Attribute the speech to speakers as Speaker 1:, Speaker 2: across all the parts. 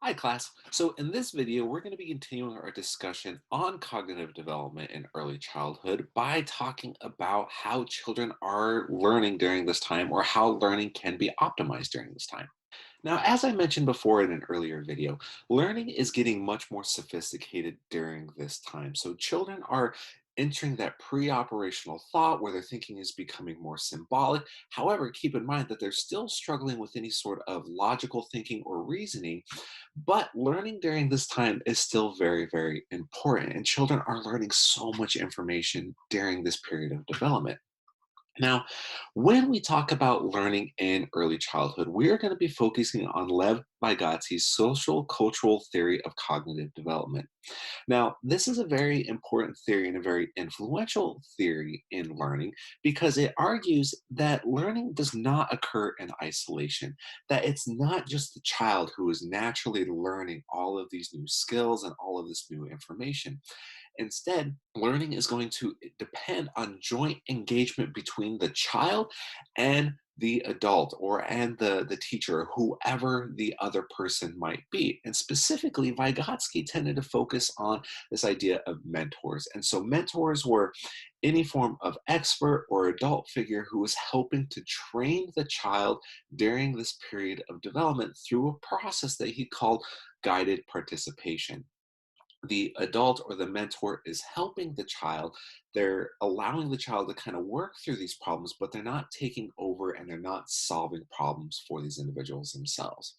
Speaker 1: Hi class. So in this video, we're going to be continuing our discussion on cognitive development in early childhood by talking about how children are learning during this time or how learning can be optimized during this time. Now, as I mentioned before in an earlier video, learning is getting much more sophisticated during this time. So children are entering that pre-operational thought where their thinking is becoming more symbolic. However, keep in mind that they're still struggling with any sort of logical thinking or reasoning, but learning during this time is still very, very important. And children are learning so much information during this period of development. Now, when we talk about learning in early childhood, we are going to be focusing on Lev Vygotski's social cultural theory of cognitive development. Now, this is a very important theory and a very influential theory in learning because it argues that learning does not occur in isolation, that it's not just the child who is naturally learning all of these new skills and all of this new information. Instead, learning is going to depend on joint engagement between the child and the adult and the teacher, whoever the other person might be. And specifically, Vygotsky tended to focus on this idea of mentors. And so mentors were any form of expert or adult figure who was helping to train the child during this period of development through a process that he called guided participation. The adult or the mentor is helping the child. They're allowing the child to kind of work through these problems, but they're not taking over and they're not solving problems for these individuals themselves.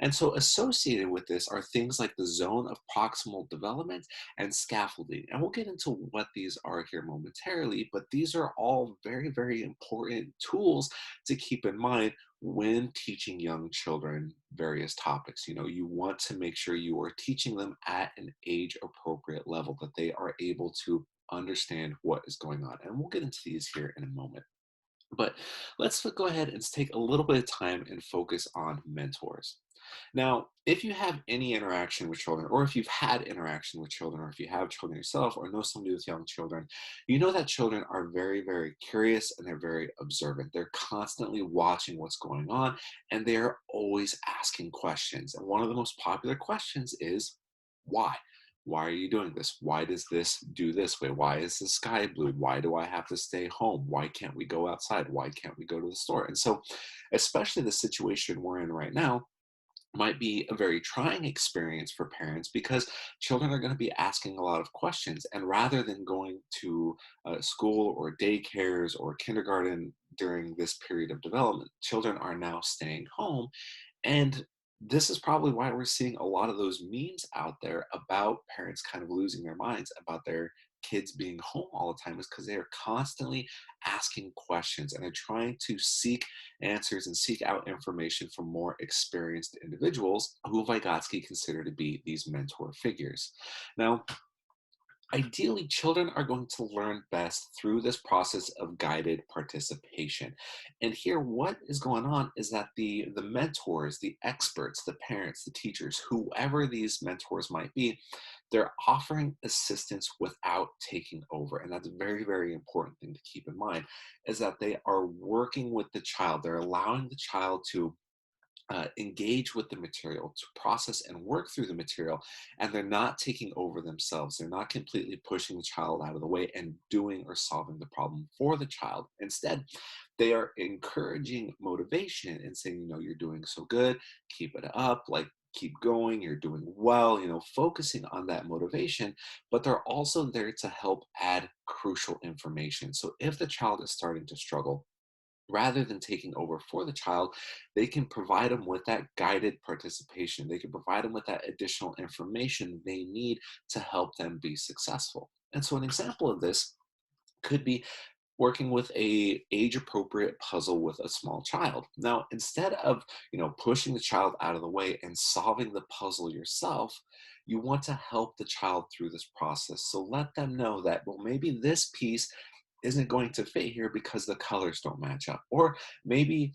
Speaker 1: And so, associated with this are things like the zone of proximal development and scaffolding. And we'll get into what these are here momentarily, but these are all very, very important tools to keep in mind when teaching young children various topics. You want to make sure you are teaching them at an age appropriate level, that they are able to understand what is going on. And we'll get into these here in a moment. But let's go ahead and take a little bit of time and focus on mentors. Now, if you have any interaction with children, or if you've had interaction with children, or if you have children yourself, or know somebody with young children, you know that children are very, very curious and they're very observant. They're constantly watching what's going on and they're always asking questions. And one of the most popular questions is, why? Why are you doing this? Why does this do this way? Why is the sky blue? Why do I have to stay home? Why can't we go outside? Why can't we go to the store? And so, especially the situation we're in right now, might be a very trying experience for parents because children are going to be asking a lot of questions. And rather than going to school or daycares or kindergarten during this period of development, children are now staying home. And this is probably why we're seeing a lot of those memes out there about parents kind of losing their minds about their kids being home all the time, is because they are constantly asking questions and they're trying to seek answers and seek out information from more experienced individuals who Vygotsky considered to be these mentor figures. Now, ideally, children are going to learn best through this process of guided participation. And here, what is going on is that the mentors, the experts, the parents, the teachers, whoever these mentors might be, they're offering assistance without taking over. And that's a very, very important thing to keep in mind, is that they are working with the child. They're allowing the child to engage with the material, to process and work through the material, and they're not taking over themselves. They're not completely pushing the child out of the way and doing or solving the problem for the child. Instead, they are encouraging motivation and saying, you're doing so good, keep it up, like, keep going, you're doing well, focusing on that motivation, but they're also there to help add crucial information. So if the child is starting to struggle, rather than taking over for the child, they can provide them with that guided participation. They can provide them with that additional information they need to help them be successful. And so an example of this could be working with a age appropriate puzzle with a small child. Now, instead of, pushing the child out of the way and solving the puzzle yourself, you want to help the child through this process. So let them know that, well, maybe this piece isn't going to fit here because the colors don't match up. Or maybe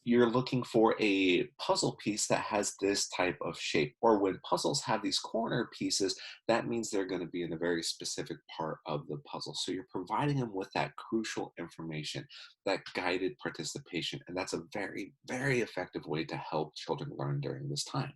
Speaker 1: you're looking for a puzzle piece that has this type of shape. Or when puzzles have these corner pieces, that means they're going to be in a very specific part of the puzzle. So you're providing them with that crucial information, that guided participation. And that's a very, very effective way to help children learn during this time.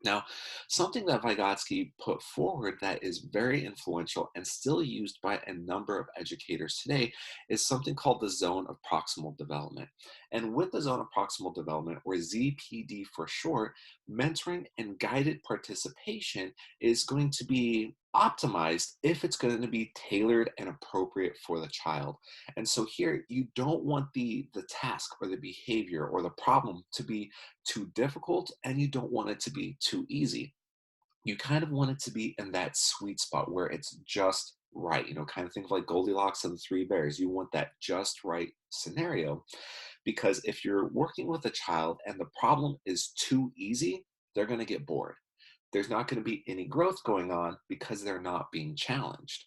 Speaker 1: Now, something that Vygotsky put forward that is very influential and still used by a number of educators today is something called the zone of proximal development. And with the zone of proximal development, or ZPD for short, mentoring and guided participation is going to be optimized if it's going to be tailored and appropriate for the child. And so here you don't want the task or the behavior or the problem to be too difficult, and you don't want it to be too easy. You kind of want it to be in that sweet spot where it's just right, kind of think of like Goldilocks and the Three Bears. You want that just right scenario, because if you're working with a child and the problem is too easy, they're going to get bored. There's not going to be any growth going on because they're not being challenged.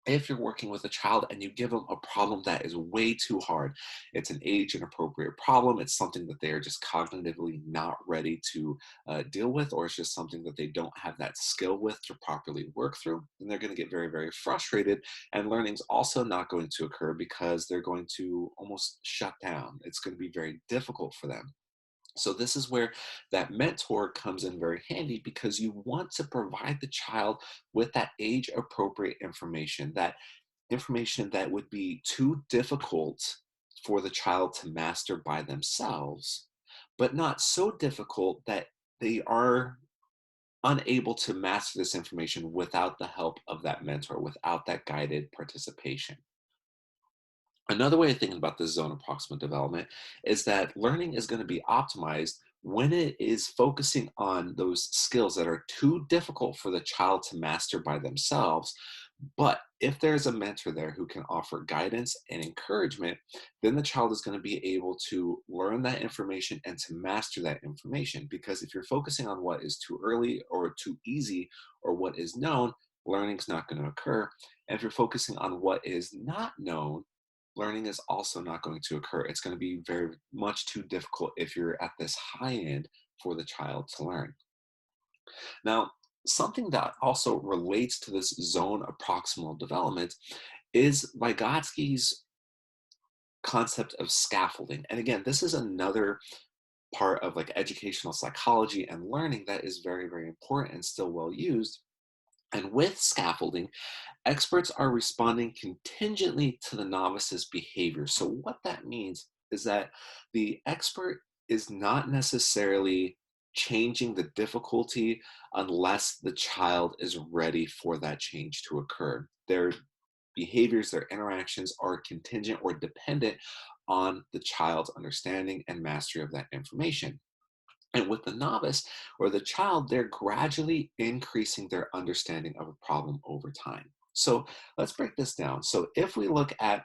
Speaker 1: If you're working with a child and you give them a problem that is way too hard, it's an age inappropriate problem, it's something that they are just cognitively not ready to deal with, or it's just something that they don't have that skill with to properly work through, then they're going to get very, very frustrated. And learning's also not going to occur because they're going to almost shut down. It's going to be very difficult for them. So this is where that mentor comes in very handy, because you want to provide the child with that age appropriate information, that information that would be too difficult for the child to master by themselves, but not so difficult that they are unable to master this information without the help of that mentor, without that guided participation. Another way of thinking about this zone of proximal development is that learning is going to be optimized when it is focusing on those skills that are too difficult for the child to master by themselves. But if there's a mentor there who can offer guidance and encouragement, then the child is going to be able to learn that information and to master that information. Because if you're focusing on what is too early or too easy or what is known, learning's not going to occur. And if you're focusing on what is not known, learning is also not going to occur. It's going to be very much too difficult if you're at this high end for the child to learn. Now, something that also relates to this zone of proximal development is Vygotsky's concept of scaffolding. And again, this is another part of like educational psychology and learning that is very, very important and still well used. And with scaffolding, experts are responding contingently to the novice's behavior. So, what that means is that the expert is not necessarily changing the difficulty unless the child is ready for that change to occur. Their behaviors, their interactions are contingent or dependent on the child's understanding and mastery of that information. And with the novice or the child, they're gradually increasing their understanding of a problem over time. So let's break this down. So if we look at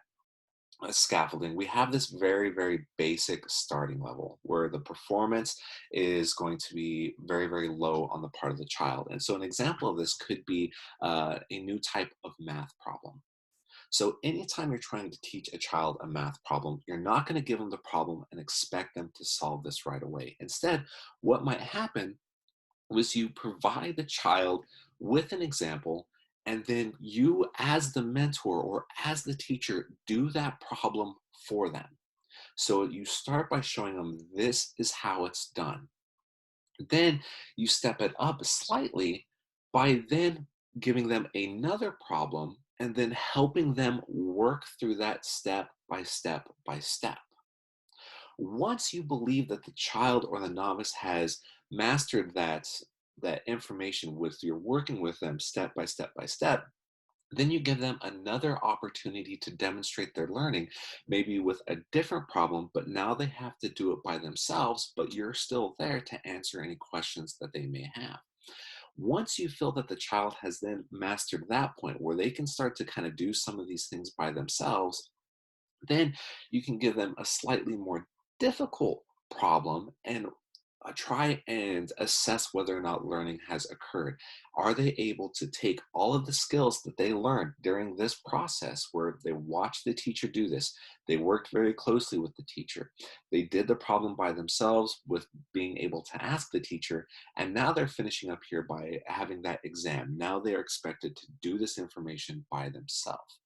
Speaker 1: scaffolding, we have this very, very basic starting level where the performance is going to be very, very low on the part of the child. And so an example of this could be a new type of math problem. So anytime you're trying to teach a child a math problem, you're not going to give them the problem and expect them to solve this right away. Instead, what might happen was you provide the child with an example, and then you, as the mentor or as the teacher, do that problem for them. So you start by showing them this is how it's done. Then you step it up slightly by then giving them another problem and then helping them work through that step by step by step. Once you believe that the child or the novice has mastered that information with you're working with them step by step by step, then you give them another opportunity to demonstrate their learning, maybe with a different problem, but now they have to do it by themselves, but you're still there to answer any questions that they may have. Once you feel that the child has then mastered that point where they can start to kind of do some of these things by themselves, then you can give them a slightly more difficult problem and try and assess whether or not learning has occurred. Are they able to take all of the skills that they learned during this process where they watched the teacher do this? They worked very closely with the teacher. They did the problem by themselves with being able to ask the teacher. And now they're finishing up here by having that exam. Now they're expected to do this information by themselves.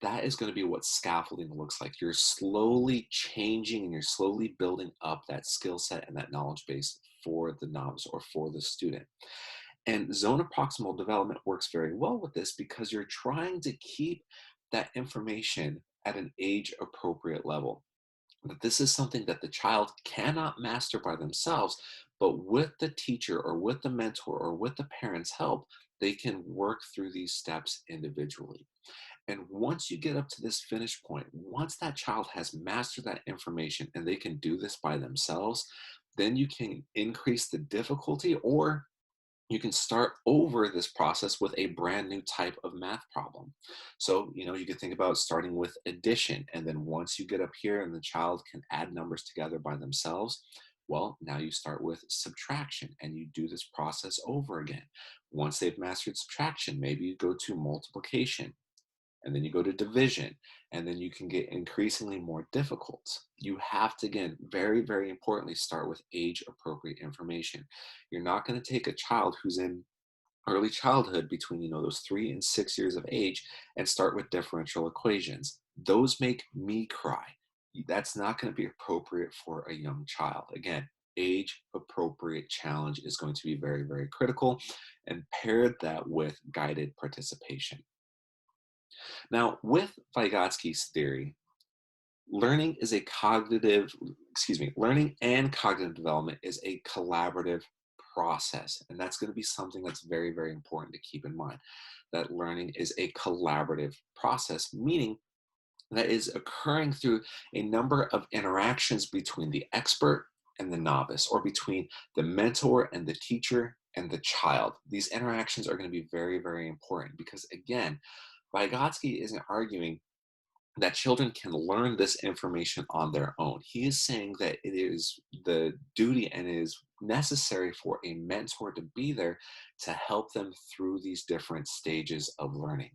Speaker 1: That is going to be what scaffolding looks like. You're slowly changing and you're slowly building up that skill set and that knowledge base for the novice or for the student. And zone of proximal development works very well with this because you're trying to keep that information at an age appropriate level. That this is something that the child cannot master by themselves, but with the teacher or with the mentor or with the parent's help, they can work through these steps individually. And once you get up to this finish point, once that child has mastered that information and they can do this by themselves, then you can increase the difficulty, or you can start over this process with a brand new type of math problem. So, you can think about starting with addition. And then once you get up here and the child can add numbers together by themselves, well, now you start with subtraction and you do this process over again. Once they've mastered subtraction, maybe you go to multiplication, and then you go to division, and then you can get increasingly more difficult. You have to, again, very, very importantly, start with age appropriate information. You're not going to take a child who's in early childhood between those 3 and 6 years of age and start with differential equations. Those make me cry. That's not going to be appropriate for a young child. Again, age appropriate challenge is going to be very, very critical, and paired that with guided participation. Now, with Vygotsky's theory, learning and cognitive development is a collaborative process. And that's going to be something that's very, very important to keep in mind, that learning is a collaborative process, meaning that is occurring through a number of interactions between the expert and the novice, or between the mentor and the teacher and the child. These interactions are going to be very, very important because, again, Vygotsky isn't arguing that children can learn this information on their own. He is saying that it is the duty and it is necessary for a mentor to be there to help them through these different stages of learning.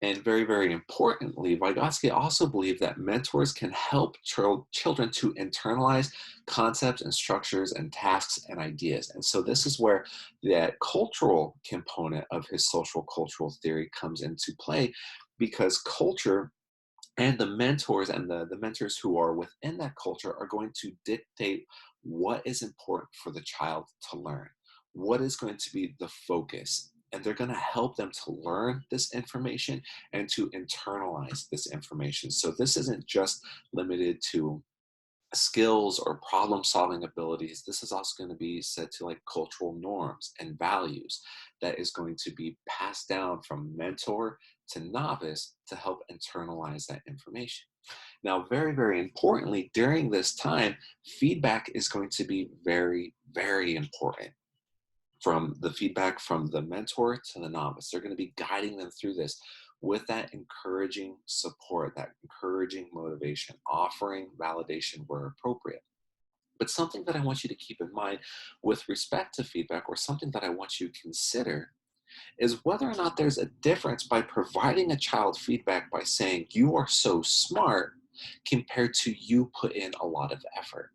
Speaker 1: And very, very importantly, Vygotsky also believed that mentors can help children to internalize concepts and structures and tasks and ideas. And so this is where that cultural component of his social cultural theory comes into play, because culture and the mentors and the mentors who are within that culture are going to dictate what is important for the child to learn, what is going to be the focus. And they're going to help them to learn this information and to internalize this information. So this isn't just limited to skills or problem solving abilities. This is also going to be set to like cultural norms and values that is going to be passed down from mentor to novice to help internalize that information. Now, very, very importantly, during this time, feedback is going to be very, very important. From the feedback from the mentor to the novice, they're going to be guiding them through this with that encouraging support, that encouraging motivation, offering validation where appropriate. But something that I want you to keep in mind with respect to feedback, or something that I want you to consider, is whether or not there's a difference by providing a child feedback by saying, "You are so smart," compared to "You put in a lot of effort."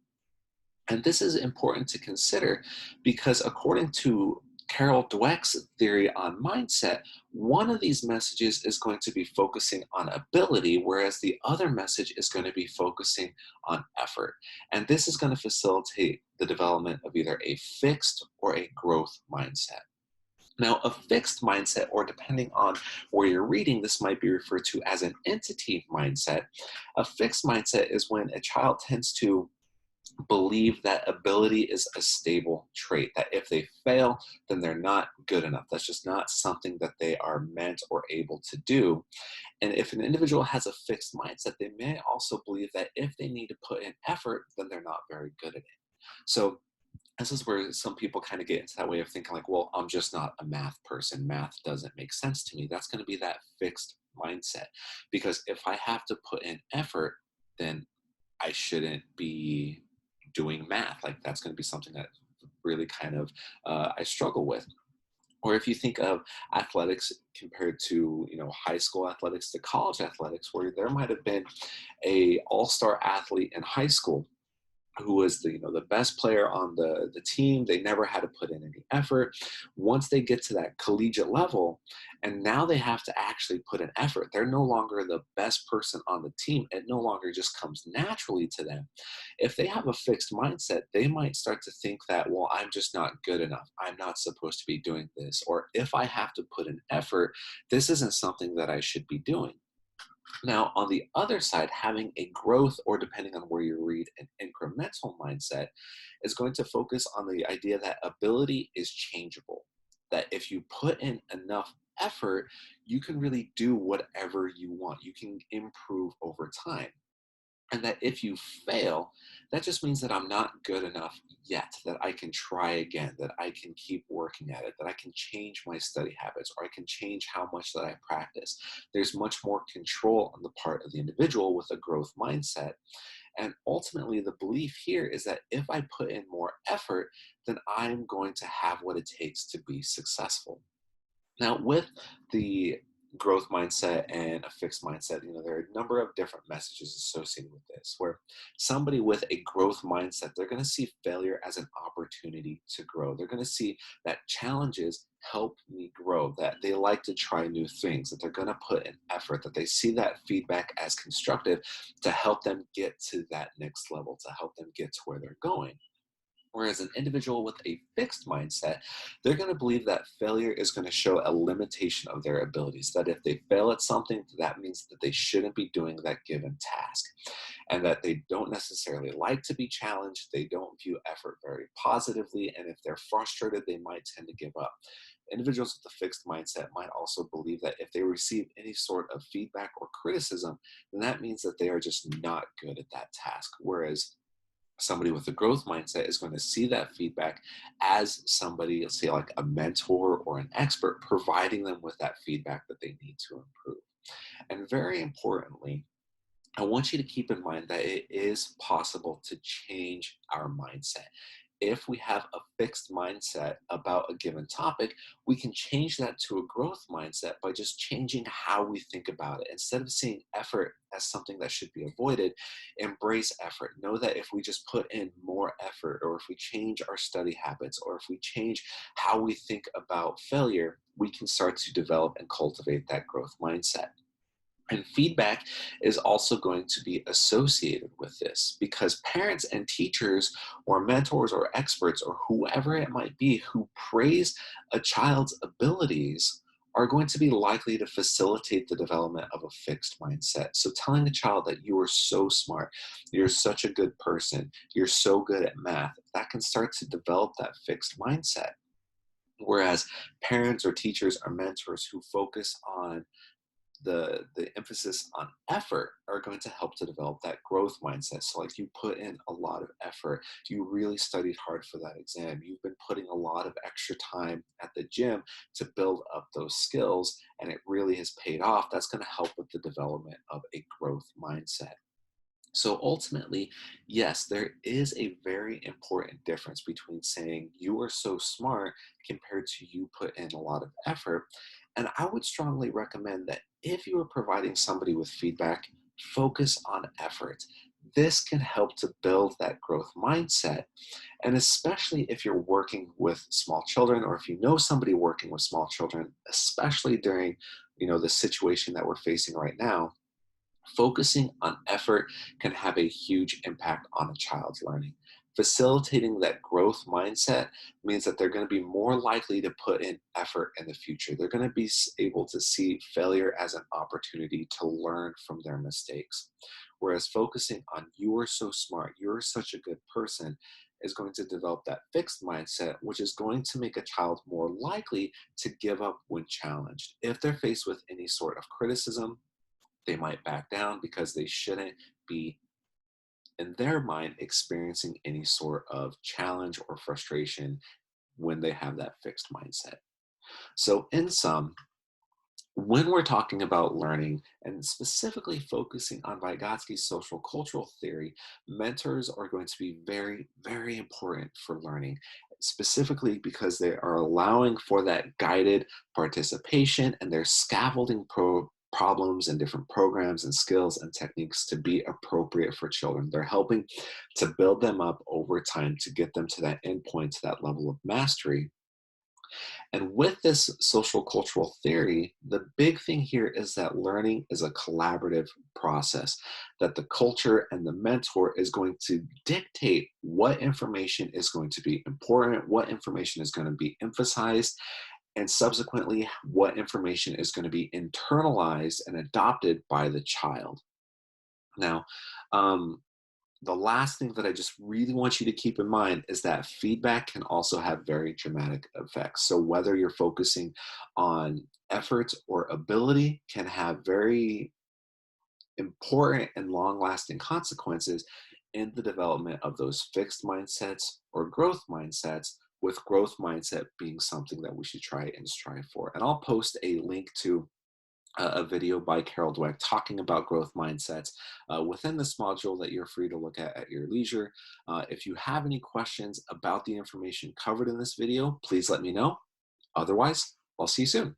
Speaker 1: And this is important to consider because, according to Carol Dweck's theory on mindset, one of these messages is going to be focusing on ability, whereas the other message is going to be focusing on effort. And this is going to facilitate the development of either a fixed or a growth mindset. Now, a fixed mindset, or depending on where you're reading, this might be referred to as an entity mindset. A fixed mindset is when a child tends to believe that ability is a stable trait, that if they fail, then they're not good enough. That's just not something that they are meant or able to do. And if an individual has a fixed mindset, they may also believe that if they need to put in effort, then they're not very good at it. So this is where some people kind of get into that way of thinking like, well, I'm just not a math person. Math doesn't make sense to me. That's going to be that fixed mindset. Because if I have to put in effort, then I shouldn't be doing math. Like, that's going to be something that really kind of I struggle with. Or if you think of athletics compared to high school athletics to college athletics, where there might have been a all-star athlete in high school, who was the best player on the team. They never had to put in any effort. Once they get to that collegiate level, and now they have to actually put in effort, they're no longer the best person on the team. It no longer just comes naturally to them. If they have a fixed mindset, they might start to think that, well, I'm just not good enough, I'm not supposed to be doing this, or if I have to put in effort, this isn't something that I should be doing. Now, on the other side, having a growth, or depending on where you read, an incremental mindset is going to focus on the idea that ability is changeable. That if you put in enough effort, you can really do whatever you want. You can improve over time. And that if you fail, that just means that I'm not good enough yet, that I can try again, that I can keep working at it, that I can change my study habits, or I can change how much that I practice. There's much more control on the part of the individual with a growth mindset. And ultimately, the belief here is that if I put in more effort, then I'm going to have what it takes to be successful. Now, with the growth mindset and a fixed mindset, there are a number of different messages associated with this, where somebody with a growth mindset, they're going to see failure as an opportunity to grow. They're going to see that challenges help me grow, that they like to try new things, that they're going to put in effort, that they see that feedback as constructive to help them get to that next level, to help them get to where they're going. Whereas an individual with a fixed mindset, they're going to believe that failure is going to show a limitation of their abilities. That if they fail at something, that means that they shouldn't be doing that given task. And that they don't necessarily like to be challenged. They don't view effort very positively. And if they're frustrated, they might tend to give up. Individuals with a fixed mindset might also believe that if they receive any sort of feedback or criticism, then that means that they are just not good at that task. Whereas somebody with a growth mindset is going to see that feedback as somebody, say like a mentor or an expert, providing them with that feedback that they need to improve. And very importantly, I want you to keep in mind that it is possible to change our mindset. If we have a fixed mindset about a given topic, we can change that to a growth mindset by just changing how we think about it. Instead of seeing effort as something that should be avoided, embrace effort. Know that if we just put in more effort, or if we change our study habits, or if we change how we think about failure, we can start to develop and cultivate that growth mindset. And feedback is also going to be associated with this, because parents and teachers or mentors or experts or whoever it might be who praise a child's abilities are going to be likely to facilitate the development of a fixed mindset. So telling a child that you are so smart, you're such a good person, you're so good at math, that can start to develop that fixed mindset. Whereas parents or teachers or mentors who focus on the emphasis on effort are going to help to develop that growth mindset. So like, you put in a lot of effort, you really studied hard for that exam, you've been putting a lot of extra time at the gym to build up those skills, and it really has paid off. That's going to help with the development of a growth mindset. So ultimately, yes, there is a very important difference between saying you are so smart compared to you put in a lot of effort. And I would strongly recommend that if you are providing somebody with feedback, focus on effort. This can help to build that growth mindset. And especially if you're working with small children, or if you know somebody working with small children, especially during the situation that we're facing right now, focusing on effort can have a huge impact on a child's learning. Facilitating that growth mindset means that they're going to be more likely to put in effort in the future. They're going to be able to see failure as an opportunity to learn from their mistakes. Whereas focusing on you are so smart, you're such a good person, is going to develop that fixed mindset, which is going to make a child more likely to give up when challenged. If they're faced with any sort of criticism, they might back down because they shouldn't be, in their mind, experiencing any sort of challenge or frustration when they have that fixed mindset. So, in sum, when we're talking about learning and specifically focusing on Vygotsky's social cultural theory, mentors are going to be very, very important for learning, specifically because they are allowing for that guided participation, and they're scaffolding problems and different programs and skills and techniques to be appropriate for children. They're helping to build them up over time to get them to that endpoint, to that level of mastery. And with this social cultural theory, the big thing here is that learning is a collaborative process, that the culture and the mentor is going to dictate what information is going to be important, what information is going to be emphasized, and subsequently, what information is going to be internalized and adopted by the child. Now, um, the last thing that I just really want you to keep in mind is that feedback can also have very dramatic effects. So whether you're focusing on effort or ability can have very important and long-lasting consequences in the development of those fixed mindsets or growth mindsets, with growth mindset being something that we should try and strive for. And I'll post a link to a video by Carol Dweck talking about growth mindsets within this module that you're free to look at your leisure. If you have any questions about the information covered in this video, please let me know. Otherwise, I'll see you soon.